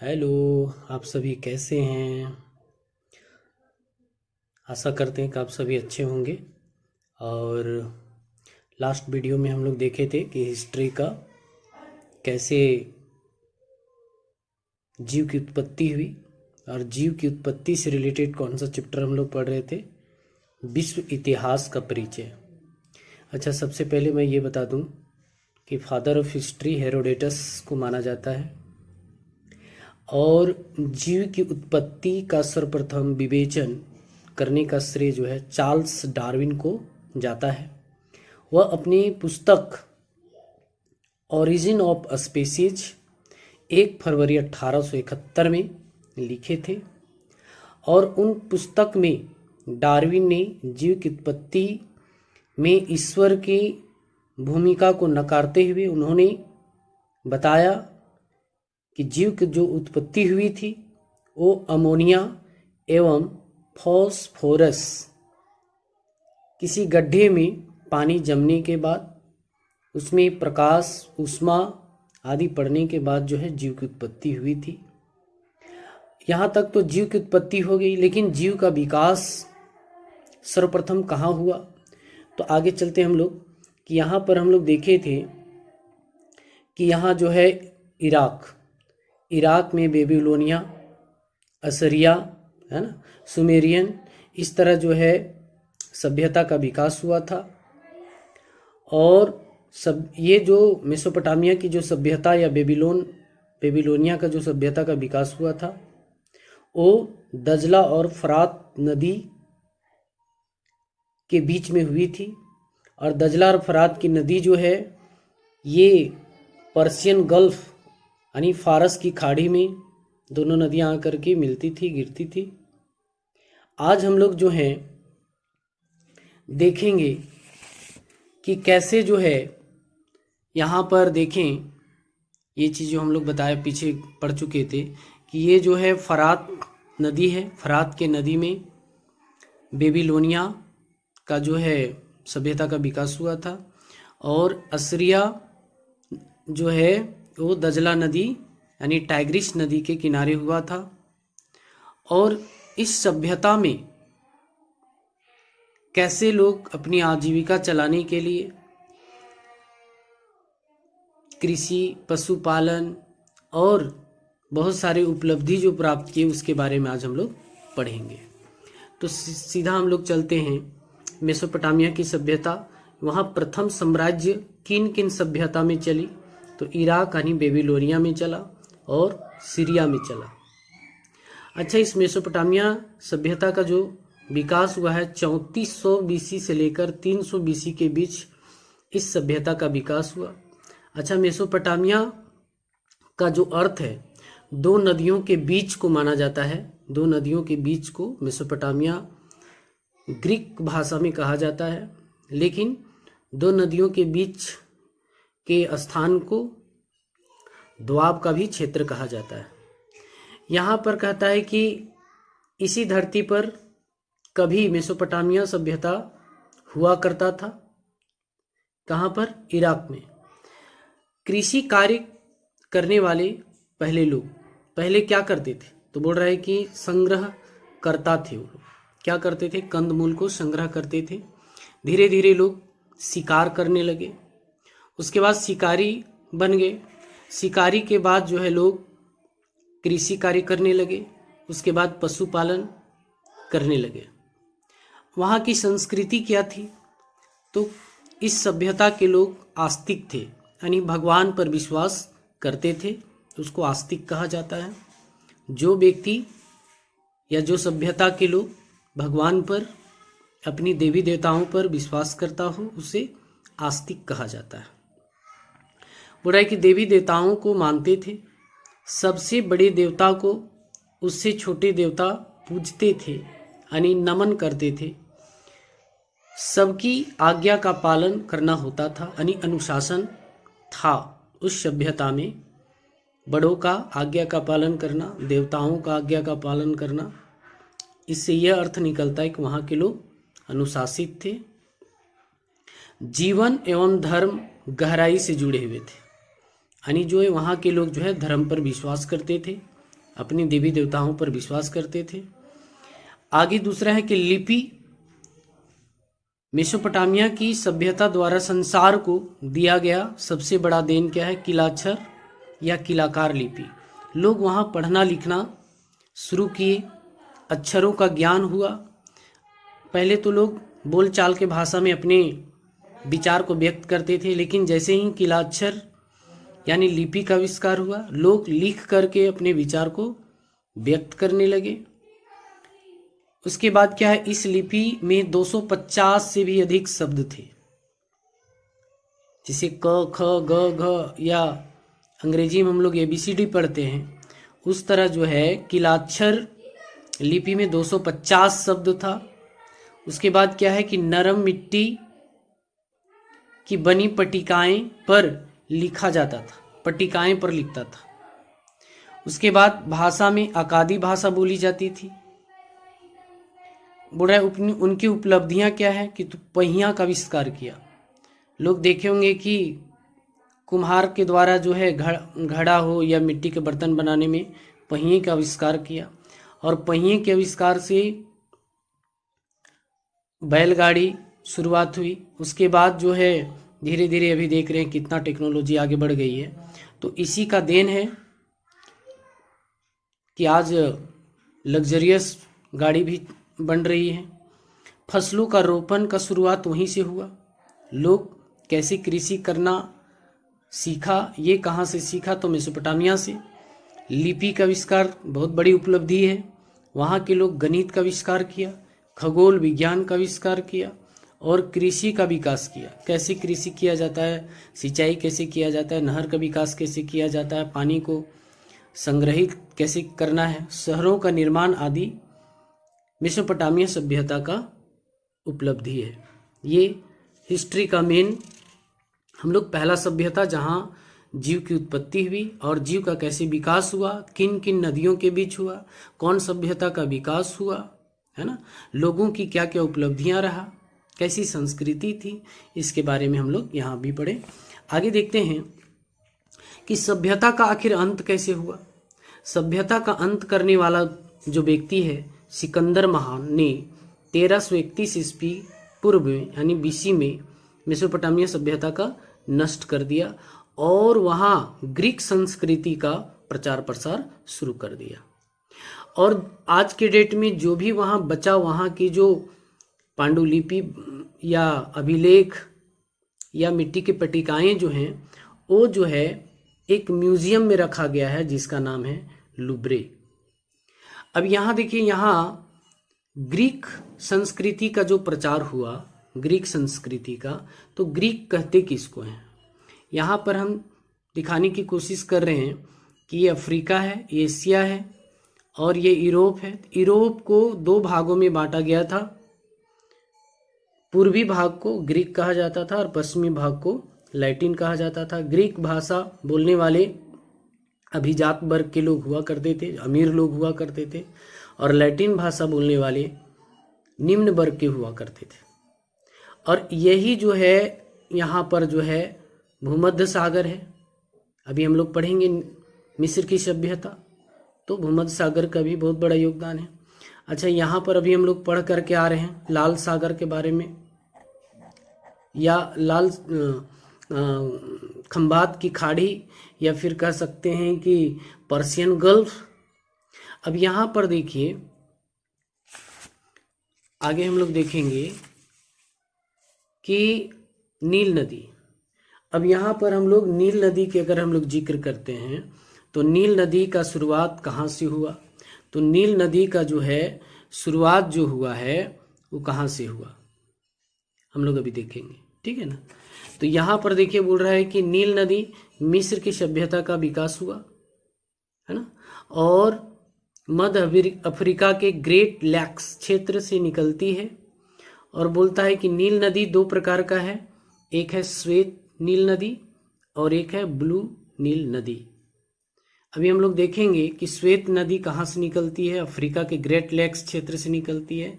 Hello. आप सभी कैसे हैं? आशा करते हैं कि आप सभी अच्छे होंगे। और लास्ट वीडियो में हम लोग देखे थे कि हिस्ट्री का कैसे जीव की उत्पत्ति हुई, और जीव की उत्पत्ति से रिलेटेड कौन सा चैप्टर हम लोग पढ़ रहे थे, विश्व इतिहास का परिचय। अच्छा, सबसे पहले मैं ये बता दूं कि फादर ऑफ हिस्ट्री हेरोडेटस को माना जाता है, और जीव की उत्पत्ति का सर्वप्रथम विवेचन करने का श्रेय जो है चार्ल्स डार्विन को जाता है। वह अपनी पुस्तक ओरिजिन ऑफ स्पीसीज 1 फरवरी 1871 में लिखे थे, और उन पुस्तक में डार्विन ने जीव की उत्पत्ति में ईश्वर की भूमिका को नकारते हुए उन्होंने बताया कि जीव की जो उत्पत्ति हुई थी वो अमोनिया एवं फॉस्फोरस किसी गड्ढे में पानी जमने के बाद उसमें प्रकाश ऊष्मा आदि पड़ने के बाद जो है जीव की उत्पत्ति हुई थी। यहाँ तक तो जीव की उत्पत्ति हो गई, लेकिन जीव का विकास सर्वप्रथम कहाँ हुआ? तो आगे चलते हम लोग कि यहाँ पर हम लोग देखे थे कि यहाँ जो है इराक में बेबीलोनिया, असीरिया, है ना, सुमेरियन, इस तरह जो है सभ्यता का विकास हुआ था। और सब ये जो मेसोपोटामिया की जो सभ्यता या बेबीलोनिया का जो सभ्यता का विकास हुआ था वो दजला और फरात नदी के बीच में हुई थी। और दजला और फरात की नदी जो है ये पर्शियन गल्फ यानी फारस की खाड़ी में दोनों नदियां आकर के मिलती थी, गिरती थी। आज हम लोग जो हैं देखेंगे कि कैसे जो है यहाँ पर देखें, ये चीज़ जो हम लोग बताए पीछे पढ़ चुके थे कि ये जो है फरात नदी है। फरात के नदी में बेबीलोनिया का जो है सभ्यता का विकास हुआ था, और असीरिया जो है वो दजला नदी यानी टाइग्रिस नदी के किनारे हुआ था। और इस सभ्यता में कैसे लोग अपनी आजीविका चलाने के लिए कृषि, पशुपालन और बहुत सारे उपलब्धि जो प्राप्त किए उसके बारे में आज हम लोग पढ़ेंगे। तो सीधा हम लोग चलते हैं मेसोपोटामिया की सभ्यता। वहाँ प्रथम साम्राज्य किन किन सभ्यता में चली? तो इराक यानी बेबीलोनिया में चला और सीरिया में चला। अच्छा, इस मेसोपोटामिया सभ्यता का जो विकास हुआ है 3400 बीसी से लेकर 300 बीसी के बीच इस सभ्यता का विकास हुआ। अच्छा, मेसोपोटामिया का जो अर्थ है दो नदियों के बीच को माना जाता है। दो नदियों के बीच को मेसोपोटामिया ग्रीक भाषा में कहा जाता है, लेकिन दो नदियों के बीच के स्थान को द्वाब का भी क्षेत्र कहा जाता है। यहाँ पर कहता है कि इसी धरती पर कभी मेसोपोटामिया सभ्यता हुआ करता था। कहाँ पर? इराक में। कृषि कार्य करने वाले पहले लोग पहले क्या करते थे? तो बोल रहा है कि संग्रह करता थे। वो लोग क्या करते थे? कंदमूल को संग्रह करते थे। धीरे धीरे लोग शिकार करने लगे, उसके बाद शिकारी बन गए। शिकारी के बाद जो है लोग कृषि कार्य करने लगे, उसके बाद पशुपालन करने लगे। वहाँ की संस्कृति क्या थी? तो इस सभ्यता के लोग आस्तिक थे, यानी भगवान पर विश्वास करते थे, उसको आस्तिक कहा जाता है। जो व्यक्ति या जो सभ्यता के लोग भगवान पर, अपनी देवी देवताओं पर विश्वास करता हो उसे आस्तिक कहा जाता है। बोल रहा है कि देवी देवताओं को मानते थे, सबसे बड़े देवता को उससे छोटे देवता पूजते थे, यानी नमन करते थे। सबकी आज्ञा का पालन करना होता था, यानी अनुशासन था उस सभ्यता में। बड़ों का आज्ञा का पालन करना, देवताओं का आज्ञा का पालन करना, इससे यह अर्थ निकलता है कि वहाँ के लोग अनुशासित थे। जीवन एवं धर्म गहराई से जुड़े हुए थे, यानी जो है वहाँ के लोग जो है धर्म पर विश्वास करते थे, अपने देवी देवताओं पर विश्वास करते थे। आगे दूसरा है कि लिपि मेसोपोटामिया की सभ्यता द्वारा संसार को दिया गया सबसे बड़ा देन क्या है? किलाक्षर या किलाकार लिपि। लोग वहाँ पढ़ना लिखना शुरू किए, अक्षरों का ज्ञान हुआ। पहले तो लोग बोलचाल के भाषा में अपने विचार को व्यक्त करते थे, लेकिन जैसे ही किलाक्षर यानी लिपि का आविष्कार हुआ, लोग लिख करके अपने विचार को व्यक्त करने लगे। उसके बाद क्या है, इस लिपि में 250 से भी अधिक शब्द थे, जिसे क ख ग घ या अंग्रेजी में हम लोग ABCD पढ़ते हैं, उस तरह जो है किलाक्षर लिपि में 250 शब्द था। उसके बाद क्या है कि नरम मिट्टी की बनी पट्टिकाएं पर लिखा जाता था, पट्टिकाएं पर लिखता था। उसके बाद भाषा में अकादी भाषा बोली जाती थी। बोल रहा है उनकी उपलब्धियां क्या है कि पहिया का आविष्कार किया। लोग देखे होंगे कि कुम्हार के द्वारा जो है घड़ा हो या मिट्टी के बर्तन बनाने में पहिए का आविष्कार किया, और पहिए के आविष्कार से बैलगाड़ी शुरुआत हुई। उसके बाद जो है धीरे धीरे अभी देख रहे हैं कितना टेक्नोलॉजी आगे बढ़ गई है। तो इसी का देन है कि आज लग्जरियस गाड़ी भी बन रही है। फसलों का रोपण का शुरुआत वहीं से हुआ। लोग कैसे कृषि करना सीखा, ये कहाँ से सीखा? तो मेसोपोटामिया से। लिपि का आविष्कार बहुत बड़ी उपलब्धि है। वहाँ के लोग गणित का आविष्कार किया, खगोल विज्ञान का आविष्कार किया और कृषि का विकास किया। कैसे कृषि किया जाता है, सिंचाई कैसे किया जाता है, नहर का विकास कैसे किया जाता है, पानी को संग्रहित कैसे करना है, शहरों का निर्माण आदि मेसोपोटामिया सभ्यता का उपलब्धि है। ये हिस्ट्री का मेन हम लोग पहला सभ्यता जहाँ जीव की उत्पत्ति हुई और जीव का कैसे विकास हुआ, किन किन नदियों के बीच हुआ, कौन सभ्यता का विकास हुआ, है ना, लोगों की क्या क्या उपलब्धियां रहा, कैसी संस्कृति थी, इसके बारे में हम लोग यहाँ भी पढ़े। आगे देखते हैं कि सभ्यता का आखिर अंत कैसे हुआ। सभ्यता का अंत करने वाला जो व्यक्ति है सिकंदर महान ने 1331 ईस्वी पूर्व में यानी BC में मेसोपोटामिया सभ्यता का नष्ट कर दिया और वहाँ ग्रीक संस्कृति का प्रचार प्रसार शुरू कर दिया। और आज के डेट में जो भी वहाँ बचा, वहाँ की जो पांडुलिपि या अभिलेख या मिट्टी की पट्टिकाएं जो हैं, वो जो है एक म्यूजियम में रखा गया है जिसका नाम है लुब्रे। अब यहाँ देखिए, यहाँ ग्रीक संस्कृति का जो प्रचार हुआ, ग्रीक संस्कृति का, तो ग्रीक कहते किसको हैं? यहाँ पर हम दिखाने की कोशिश कर रहे हैं कि ये अफ्रीका है, ये एशिया है और ये यूरोप है। यूरोप को दो भागों में बांटा गया था। पूर्वी भाग को ग्रीक कहा जाता था और पश्चिमी भाग को लैटिन कहा जाता था। ग्रीक भाषा बोलने वाले अभिजात वर्ग के लोग हुआ करते थे, अमीर लोग हुआ करते थे, और लैटिन भाषा बोलने वाले निम्न वर्ग के हुआ करते थे। और यही जो है यहाँ पर जो है भूमध्य सागर है। अभी हम लोग पढ़ेंगे मिस्र की सभ्यता, तो भूमध्य सागर का भी बहुत बड़ा योगदान है। अच्छा, यहाँ पर अभी हम लोग पढ़ करके आ रहे हैं लाल सागर के बारे में, या लाल खंबात की खाड़ी, या फिर कह सकते हैं कि पर्शियन गल्फ। अब यहाँ पर देखिए, आगे हम लोग देखेंगे कि नील नदी। अब यहाँ पर हम लोग नील नदी के अगर हम लोग जिक्र करते हैं तो नील नदी का शुरुआत कहाँ से हुआ? तो नील नदी का जो है शुरुआत जो हुआ है वो कहाँ से हुआ, हम लोग अभी देखेंगे, ठीक है ना। तो यहाँ पर देखिए बोल रहा है कि नील नदी मिस्र की सभ्यता का विकास हुआ, है ना, और मध्य अफ्रीका के ग्रेट लैक्स क्षेत्र से निकलती है। और बोलता है कि नील नदी दो प्रकार का है, एक है श्वेत नील नदी और एक है ब्लू नील नदी। अभी हम लोग देखेंगे कि श्वेत नदी कहाँ से निकलती है, अफ्रीका के ग्रेट लैक्स क्षेत्र से निकलती है।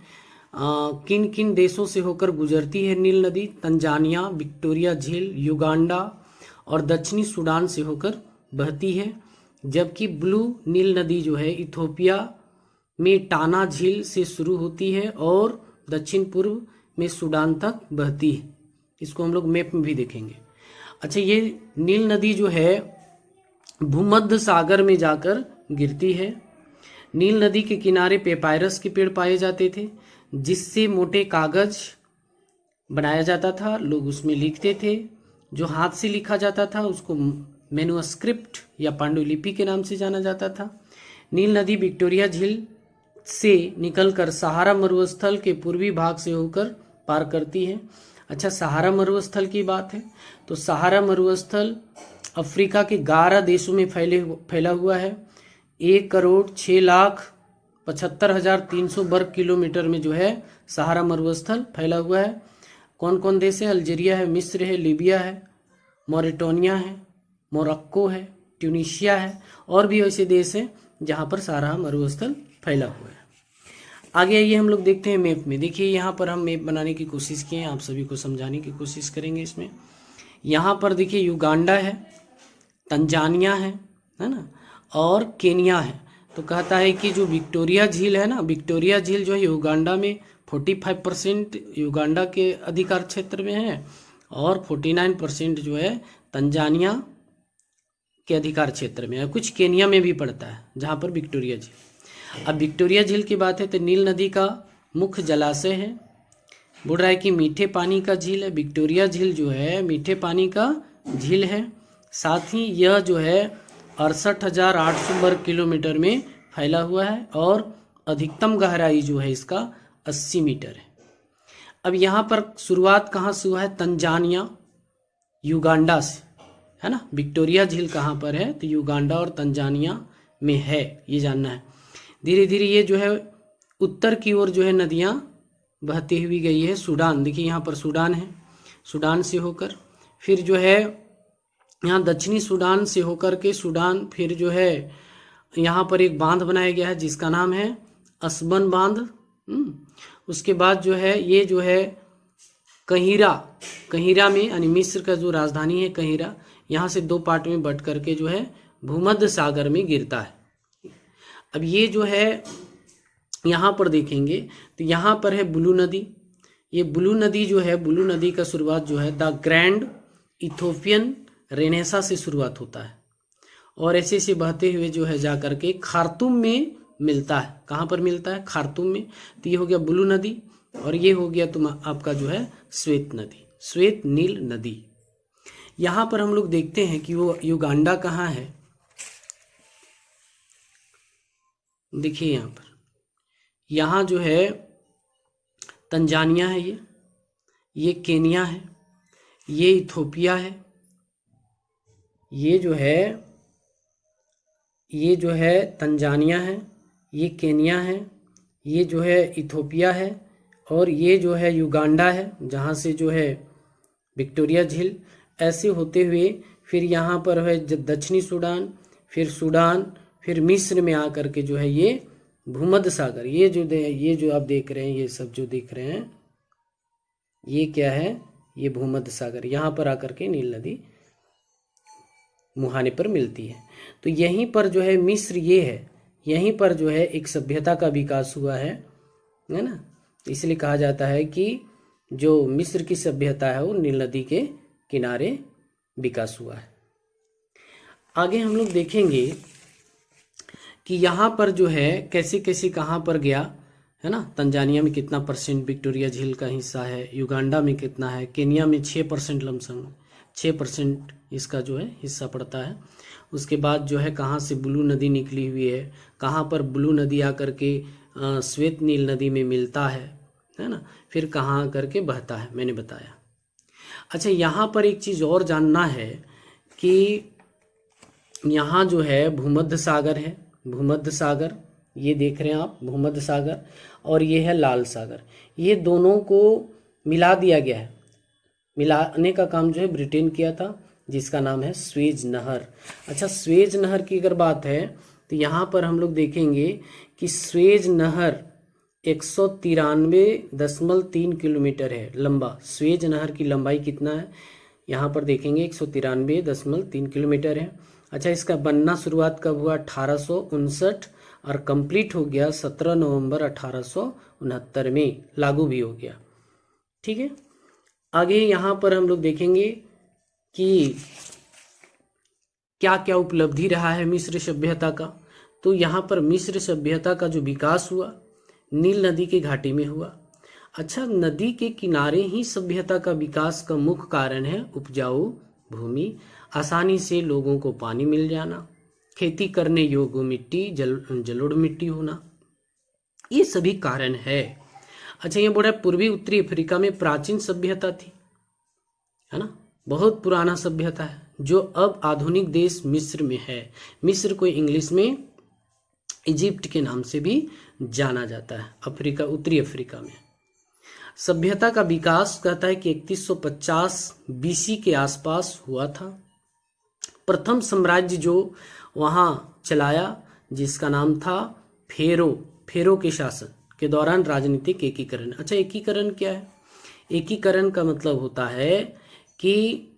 किन किन देशों से होकर गुजरती है नील नदी? तंजानिया, विक्टोरिया झील, युगांडा और दक्षिणी सूडान से होकर बहती है। जबकि ब्लू नील नदी जो है इथोपिया में टाना झील से शुरू होती है और दक्षिण पूर्व में सूडान तक बहती है। इसको हम लोग मैप में भी देखेंगे। अच्छा, ये नील नदी जो है भूमध्य सागर में जाकर गिरती है। नील नदी के किनारे पेपायरस के पेड़ पाए जाते थे, जिससे मोटे कागज बनाया जाता था, लोग उसमें लिखते थे। जो हाथ से लिखा जाता था उसको मैन्युस्क्रिप्ट या पांडुलिपि के नाम से जाना जाता था। नील नदी विक्टोरिया झील से निकलकर सहारा मरुस्थल के पूर्वी भाग से होकर पार करती है। अच्छा, सहारा मरुस्थल की बात है तो सहारा मरुस्थल अफ्रीका के 11 देशों में फैला हुआ है। 1,06,75,300 वर्ग किलोमीटर में जो है सहारा मरुस्थल फैला हुआ है। कौन कौन देश है? अल्जीरिया है, मिस्र है, लीबिया है, मॉरिटानिया है, मोरक्को है, ट्यूनीशिया है, और भी ऐसे देश हैं जहाँ पर सहारा मरुस्थल फैला हुआ है। आगे आइए हम लोग देखते हैं मैप में। देखिए यहाँ पर हम मैप बनाने की कोशिश किए हैं, आप सभी को समझाने की कोशिश करेंगे इसमें। यहाँ पर देखिए युगांडा है, तंजानिया है ना, और केनिया है। तो कहता है कि जो विक्टोरिया झील है ना, विक्टोरिया झील जो है युगांडा में 45% युगांडा के अधिकार क्षेत्र में है और 49% जो है तंजानिया के अधिकार क्षेत्र में है। कुछ केनिया में भी पड़ता है जहाँ पर विक्टोरिया झील। अब विक्टोरिया झील की बात है तो नील नदी का मुख्य जलाशय है। बोल रहा है कि मीठे पानी का झील है। विक्टोरिया झील जो है मीठे पानी का झील है। साथ ही यह जो है 68,800 वर्ग किलोमीटर में फैला हुआ है और अधिकतम गहराई जो है इसका 80 मीटर है। अब यहाँ पर शुरुआत कहाँ से हुआ है? तंजानिया, युगांडा से, है ना। विक्टोरिया झील कहाँ पर है? तो युगांडा और तंजानिया में है, ये जानना है। धीरे धीरे ये जो है उत्तर की ओर जो है नदियाँ बहती हुई गई है। सूडान, देखिए यहाँ पर सूडान है, सूडान से होकर फिर जो है यहाँ दक्षिणी सूडान से होकर के सूडान, फिर जो है यहाँ पर एक बांध बनाया गया है जिसका नाम है असबन बांध। उसके बाद जो है ये जो है कहिरा में, यानी मिस्र का जो राजधानी है कहिरा, यहाँ से 2 पार्ट में बट करके जो है भूमध्य सागर में गिरता है। अब ये जो है यहाँ पर देखेंगे तो यहाँ पर है ब्लू नदी। ये ब्लू नदी जो है, ब्लू नदी का शुरुआत जो है द ग्रैंड इथोपियन रेनेसा से शुरुआत होता है और ऐसे से बहते हुए जो है जा करके खार्तूम में मिलता है। कहाँ पर मिलता है? खार्तूम में। तो ये हो गया ब्लू नदी और ये हो गया आपका जो है श्वेत नदी, श्वेत नील नदी। यहाँ पर हम लोग देखते हैं कि वो युगांडा कहाँ है। देखिए यहाँ पर, यहाँ जो है तंजानिया है, ये केनिया है, ये इथोपिया है, ये जो है तंजानिया है, ये केनिया है, ये जो है इथोपिया है और ये जो है युगांडा है जहाँ से जो है विक्टोरिया झील। ऐसे होते हुए फिर यहाँ पर है दक्षिणी सूडान, फिर मिस्र में आकर के जो है ये भूमध्य सागर, ये जो आप देख रहे हैं, ये सब जो देख रहे हैं ये क्या है? ये भूमध्य सागर। यहाँ पर आकर के नील नदी मुहाने पर मिलती है। तो यहीं पर जो है मिस्र ये है, यहीं पर जो है एक सभ्यता का विकास हुआ है ना। इसलिए कहा जाता है कि जो मिस्र की सभ्यता है वो नील नदी के किनारे विकास हुआ है। आगे हम लोग देखेंगे कि यहाँ पर जो है कैसे कैसे कहाँ पर गया, है ना। तंजानिया में कितना % विक्टोरिया झील का हिस्सा है, युगांडा में कितना है, केनिया में 6% लमसम 6% इसका जो है हिस्सा पड़ता है। उसके बाद जो है कहाँ से ब्लू नदी निकली हुई है, कहाँ पर ब्लू नदी आकर के श्वेत नील नदी में मिलता है ना, फिर कहाँ करके बहता है, मैंने बताया। अच्छा, यहाँ पर एक चीज़ और जानना है कि यहाँ जो है भूमध्य सागर है, भूमध्य सागर ये देख रहे हैं आप, भूमध्य सागर, और ये है लाल सागर। ये दोनों को मिला दिया गया है। मिलाने का काम जो है ब्रिटेन किया था, जिसका नाम है स्वेज नहर। अच्छा, स्वेज नहर की अगर बात है तो यहाँ पर हम लोग देखेंगे कि स्वेज नहर 193.3 किलोमीटर है लंबा। स्वेज नहर की लंबाई कितना है यहाँ पर देखेंगे, 193.3 किलोमीटर है। अच्छा, इसका बनना शुरुआत कब हुआ? 1859 और कंप्लीट हो गया 17 नवंबर 1869 में, लागू भी हो गया। ठीक है, आगे यहाँ पर हम लोग देखेंगे कि क्या क्या उपलब्धि रहा है मिस्र सभ्यता का। तो यहाँ पर मिस्र सभ्यता का जो विकास हुआ नील नदी के घाटी में हुआ। अच्छा, नदी के किनारे ही सभ्यता का विकास का मुख्य कारण है उपजाऊ भूमि, आसानी से लोगों को पानी मिल जाना, खेती करने योग्य मिट्टी, जलोढ़ मिट्टी होना, ये सभी कारण है। अच्छा, ये बोल रहा है पूर्वी उत्तरी अफ्रीका में प्राचीन सभ्यता थी, है ना, बहुत पुराना सभ्यता है जो अब आधुनिक देश मिस्र में है। मिस्र को इंग्लिश में इजिप्ट के नाम से भी जाना जाता है, अफ्रीका, उत्तरी अफ्रीका में। सभ्यता का विकास कहता है कि 3150 बीसी के आसपास हुआ था। प्रथम साम्राज्य जो वहाँ चलाया जिसका नाम था फेरो के शासन के दौरान राजनीतिक एकीकरण। अच्छा, एकीकरण क्या है? एकीकरण का मतलब होता है कि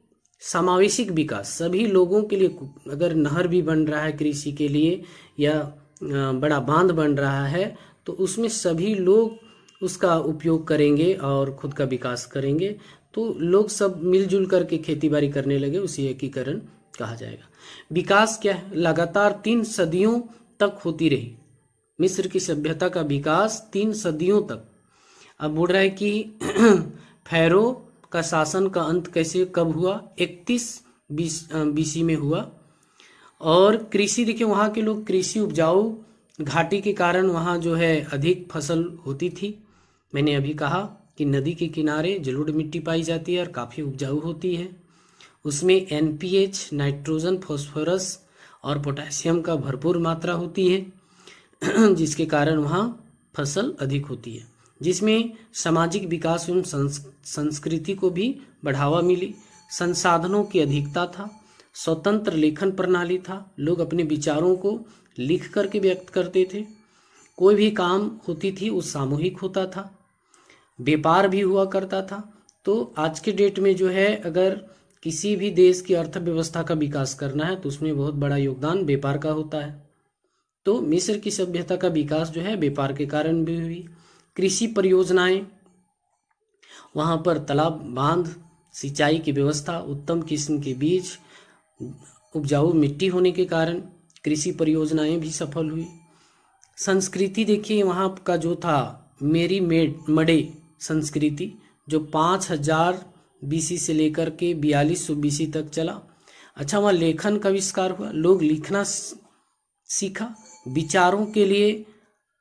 समावेशिक विकास, सभी लोगों के लिए। अगर नहर भी बन रहा है कृषि के लिए या बड़ा बांध बन रहा है तो उसमें सभी लोग उसका उपयोग करेंगे और खुद का विकास करेंगे, तो लोग सब मिलजुल करके खेती बाड़ी करने लगे, उसी एकीकरण कहा जाएगा। विकास क्या है? लगातार 3 सदियों तक होती रही मिस्र की सभ्यता का विकास 3 सदियों तक। अब बोल रहा है कि फैरो का शासन का अंत कैसे कब हुआ? 31 बीसी में हुआ। और कृषि देखिए, वहाँ के लोग कृषि उपजाऊ घाटी के कारण वहाँ जो है अधिक फसल होती थी। मैंने अभी कहा कि नदी के किनारे जलोढ़ मिट्टी पाई जाती है और काफ़ी उपजाऊ होती है। उसमें NPH, नाइट्रोजन, फास्फोरस और पोटेशियम का भरपूर मात्रा होती है जिसके कारण वहाँ फसल अधिक होती है। जिसमें सामाजिक विकास एवं संस्कृति को भी बढ़ावा मिली। संसाधनों की अधिकता था, स्वतंत्र लेखन प्रणाली था, लोग अपने विचारों को लिख करके व्यक्त करते थे। कोई भी काम होती थी वो सामूहिक होता था, व्यापार भी हुआ करता था। तो आज के डेट में जो है अगर किसी भी देश की अर्थव्यवस्था का विकास करना है तो उसमें बहुत बड़ा योगदान व्यापार का होता है। तो मिस्र की सभ्यता का विकास जो है व्यापार के कारण भी हुई। कृषि परियोजनाएं, वहाँ पर तालाब, बांध, सिंचाई की व्यवस्था, उत्तम किस्म के बीज, उपजाऊ मिट्टी होने के कारण कृषि परियोजनाएं भी सफल हुई। संस्कृति देखिए, वहाँ का जो था मेरी मडे संस्कृति जो 5000 बीसी से लेकर के 4200 बीसी तक चला। अच्छा, वहाँ लेखन का आविष्कार हुआ, लोग लिखना सीखा। विचारों के लिए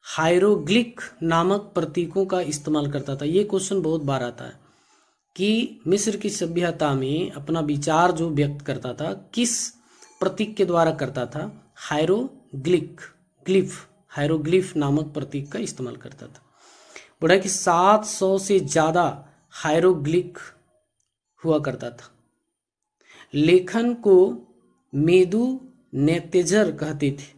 हायरोग्लिक नामक प्रतीकों का इस्तेमाल करता था। ये क्वेश्चन बहुत बार आता है कि मिस्र की सभ्यता में अपना विचार जो व्यक्त करता था किस प्रतीक के द्वारा करता था? हायरोग्लिफ नामक प्रतीक का इस्तेमाल करता था। बोला कि 700 से ज़्यादा हायरोग्लिफ हुआ करता था। लेखन को मेदू नेतेजर कहते थे।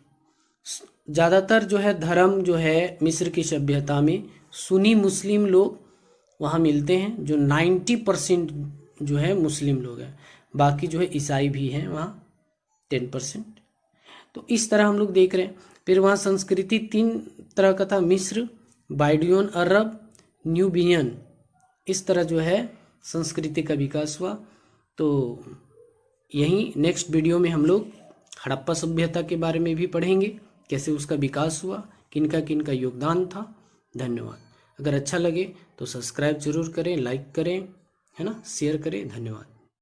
ज़्यादातर जो है धर्म जो है मिस्र की सभ्यता में सुन्नी मुस्लिम लोग वहाँ मिलते हैं, जो 90% जो है मुस्लिम लोग हैं, बाकी जो है ईसाई भी हैं वहाँ 10%। तो इस तरह हम लोग देख रहे हैं। फिर वहाँ संस्कृति 3 तरह का था, मिस्र, बाइडियन अरब, न्यूबियन, इस तरह जो है संस्कृति का विकास हुआ। तो यहीं नेक्स्ट वीडियो में हम लोग हड़प्पा सभ्यता के बारे में भी पढ़ेंगे, कैसे उसका विकास हुआ, किनका किनका योगदान था। धन्यवाद। अगर अच्छा लगे तो सब्सक्राइब जरूर करें, लाइक करें, है ना, शेयर करें। धन्यवाद।